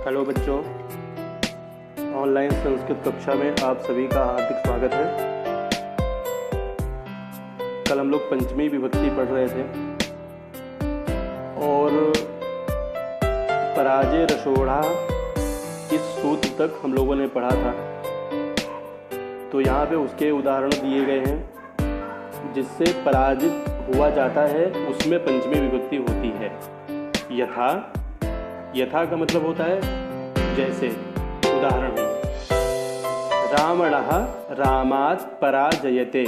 Hello बच्चों, online Sanskrit कक्षा में आप सभी का हार्दिक स्वागत है। कल हम लोग पंचमी विभक्ति पढ़ रहे थे और पराजय रसोढ़ा इस सूत्र तक हम लोगों ने पढ़ा था। तो यहाँ पे उसके उदाहरण दिए गए हैं जिससे पराजित हुआ जाता है, उसमें पंचमी विभक्ति होती है। यथा का मतलब होता है जैसे। उदाहरण है रावणः रामात् पराजयते,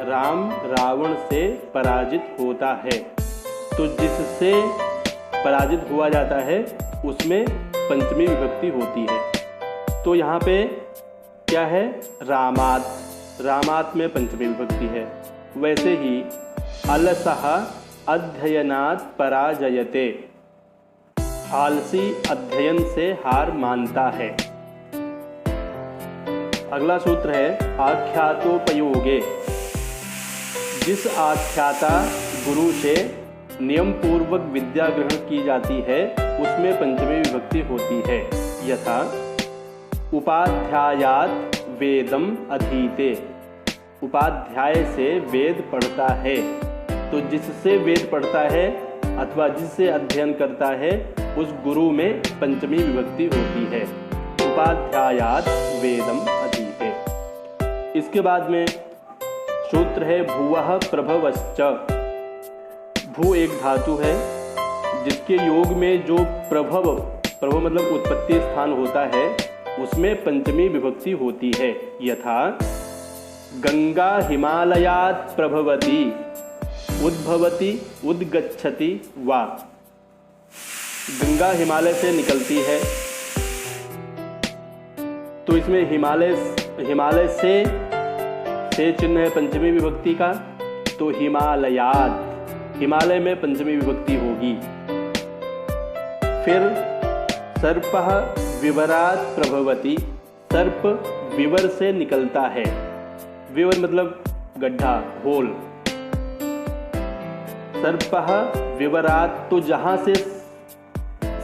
राम रावण से पराजित होता है। तो जिससे पराजित हुआ जाता है उसमें पंचमी विभक्ति होती है। तो यहाँ पे क्या है? रामात् में पंचमी विभक्ति है। वैसे ही अलसः अध्ययनात् पराजयते, आलसी अध्ययन से हार मानता है। अगला सूत्र है आख्यातोपयोगे, जिस आख्याता गुरु से नियम पूर्वक विद्या ग्रहण की जाती है उसमें पंचमी विभक्ति होती है। यथा उपाध्यायात् वेदम अधीते, उपाध्याय से वेद पढ़ता है। तो जिससे वेद पढ़ता है अथवा जिससे अध्ययन करता है उस गुरु में पंचमी विभक्ति होती है। उपाध्यायात् वेदम अधीते। इसके बाद में सूत्र है भुवः प्रभवश्च। भू एक धातु है जिसके योग में जो प्रभव मतलब उत्पत्ति स्थान होता है उसमें पंचमी विभक्ति होती है। यथा गंगा हिमालयात् प्रभवति, उद्भवति उद्गच्छति वा। गंगा हिमालय से निकलती है तो इसमें हिमालय से चिन्ह है पंचमी विभक्ति का। तो हिमालयात्, हिमालय में पंचमी विभक्ति होगी। फिर सर्पः विवरात् प्रभवति, सर्प विवर से निकलता है। विवर मतलब गड्ढा, होल। सर्पः विवरात्, तो जहां से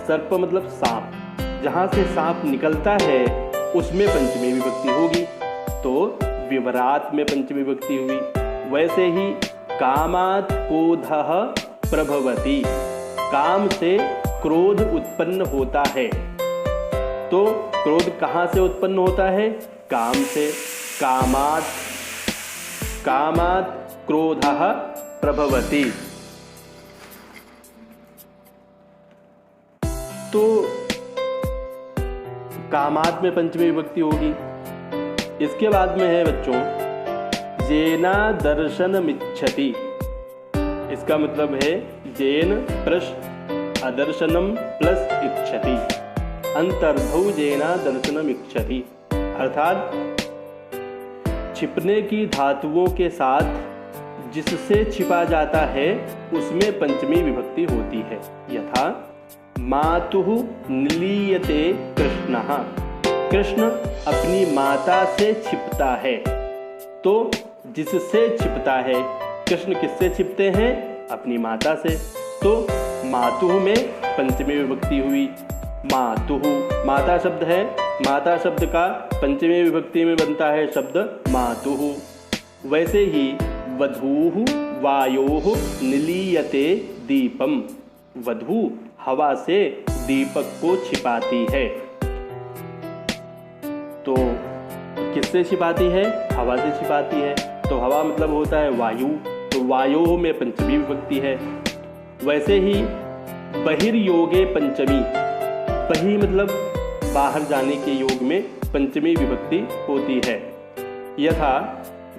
सर्प मतलब सांप, जहां से सांप निकलता है उसमें पंचमी विभक्ति होगी। तो विवरात में पंचमी विभक्ति हुई। वैसे ही कामात् क्रोधः प्रभवति, काम से क्रोध उत्पन्न होता है। तो क्रोध कहां से उत्पन्न होता है? काम से। कामात् क्रोधः प्रभवति। तो कामात् में पंचमी विभक्ति होगी। इसके बाद में है बच्चों जेना दर्शनमिच्छति। इसका मतलब है जेन प्लस अदर्शनम प्लस इच्छति, अंतर्धौ जेना दर्शनमिच्छति। अर्थात छिपने की धातुओं के साथ जिससे छिपा जाता है उसमें पंचमी विभक्ति होती है। यथा मातुः निलीयते कृष्णः, कृष्ण अपनी माता से छिपता है। तो जिससे छिपता है, कृष्ण किससे छिपते हैं? अपनी माता से। तो मातुः में पंचमी विभक्ति हुई। मातुः, माता शब्द है, माता शब्द का पंचमी विभक्ति में बनता है शब्द मातुः। वैसे ही वधूः वायोः निलीयते दीपम, वधू हवा से दीपक को छिपाती है। तो किससे छिपाती है? हवा से छिपाती है। तो हवा मतलब होता है वायु, तो वायोः में पंचमी विभक्ति है। वैसे ही बहिर्योगे पंचमी, बहि मतलब बाहर जाने के योग में पंचमी विभक्ति होती है। यथा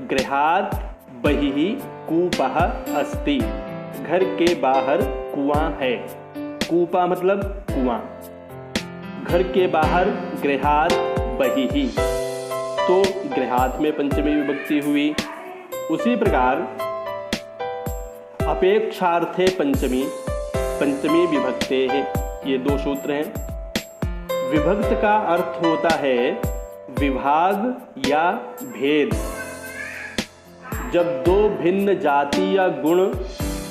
गृहात् बहिः कूपः अस्ति, घर के बाहर कुआं है। कूपा मतलब कुआं। घर के बाहर गृहात् बहिः, तो गृहात् में पंचमी विभक्ति हुई। उसी प्रकार अपेक्षार्थे पंचमी विभक्ते है। ये दो सूत्र हैं। विभक्त का अर्थ होता है विभाग या भेद। जब दो भिन्न जाति या गुण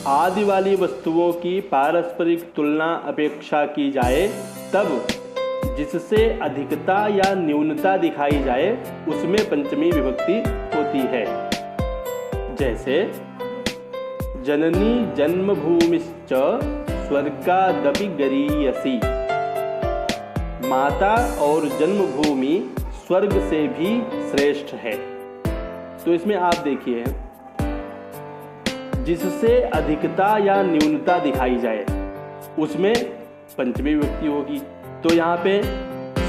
आदि वाली वस्तुओं की पारस्परिक तुलना अपेक्षा की जाए तब जिससे अधिकता या न्यूनता दिखाई जाए उसमें पंचमी विभक्ति होती है। जैसे जननी जन्मभूमिश्च स्वर्गादपि गरीयसी, माता और जन्मभूमि स्वर्ग से भी श्रेष्ठ है। तो इसमें आप देखिए, जिससे अधिकता या न्यूनता दिखाई जाए उसमें पंचमी विभक्ति होगी। तो यहाँ पे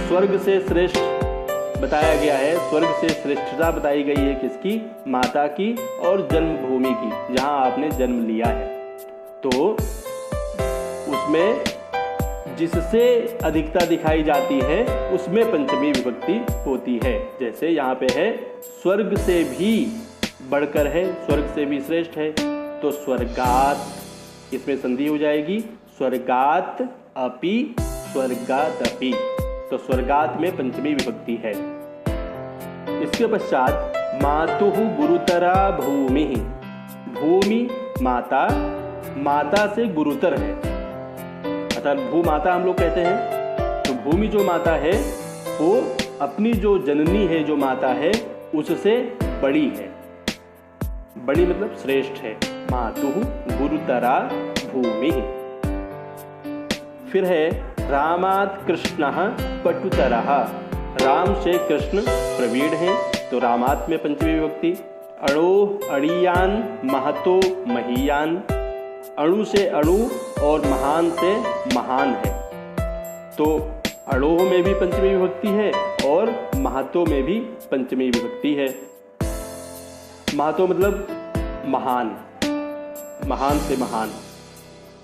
स्वर्ग से श्रेष्ठ बताया गया है, स्वर्ग से श्रेष्ठता बताई गई है किसकी? माता की और जन्मभूमि की, जहाँ आपने जन्म लिया है। तो उसमें जिससे अधिकता दिखाई जाती है उसमें पंचमी विभक्ति होती है। जैसे यहाँ पे है स्वर्ग से भी बढ़कर है, स्वर्ग से भी श्रेष्ठ है, तो स्वर्गात, इसमें संधि हो जाएगी, स्वर्गात अपि स्वर्गादपि, तो स्वर्गात में पंचमी विभक्ति है। इसके पश्चात मातुः गुरुतरा भूमि, भूमि माता, माता से गुरुतर है, अर्थात भूमाता हम लोग कहते हैं। तो भूमि जो माता है वो अपनी जो जननी है, जो माता है, उससे बड़ी है। बड़ी मतलब श्रेष्ठ है। मातुः गुरुतरा भूमि। फिर है रामात् कृष्णः पटुतरः, राम से कृष्ण प्रवीण हैं, तो रामात् में पंचमी विभक्ति। अणोः अणीयान् महतो महीयान्, अणु से अणु और महान से महान है। तो अणोह में भी पंचमी विभक्ति है और महतो में भी पंचमी विभक्ति है। महतो मतलब महान, महान से महान,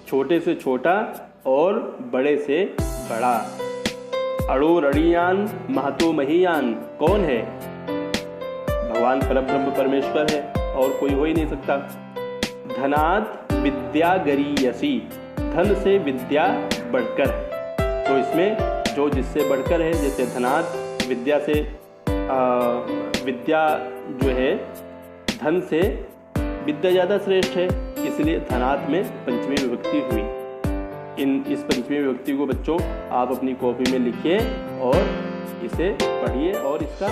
छोटे से छोटा और बड़े से बड़ा। अणो रणीयान महतो महीयान कौन है? भगवान परब्रह्म परमेश्वर है और कोई हो ही नहीं सकता। धनात् विद्या गरीयसी, धन से विद्या बढ़कर है। तो इसमें जो जिससे बढ़कर है, जैसे धनात् विद्या से विद्या जो है धन से विद्या ज़्यादा श्रेष्ठ है, इसलिए धनात् में पंचमी विभक्ति हुई। इस पंचमी विभक्ति को बच्चों आप अपनी कॉपी में लिखिए और इसे पढ़िए और इसका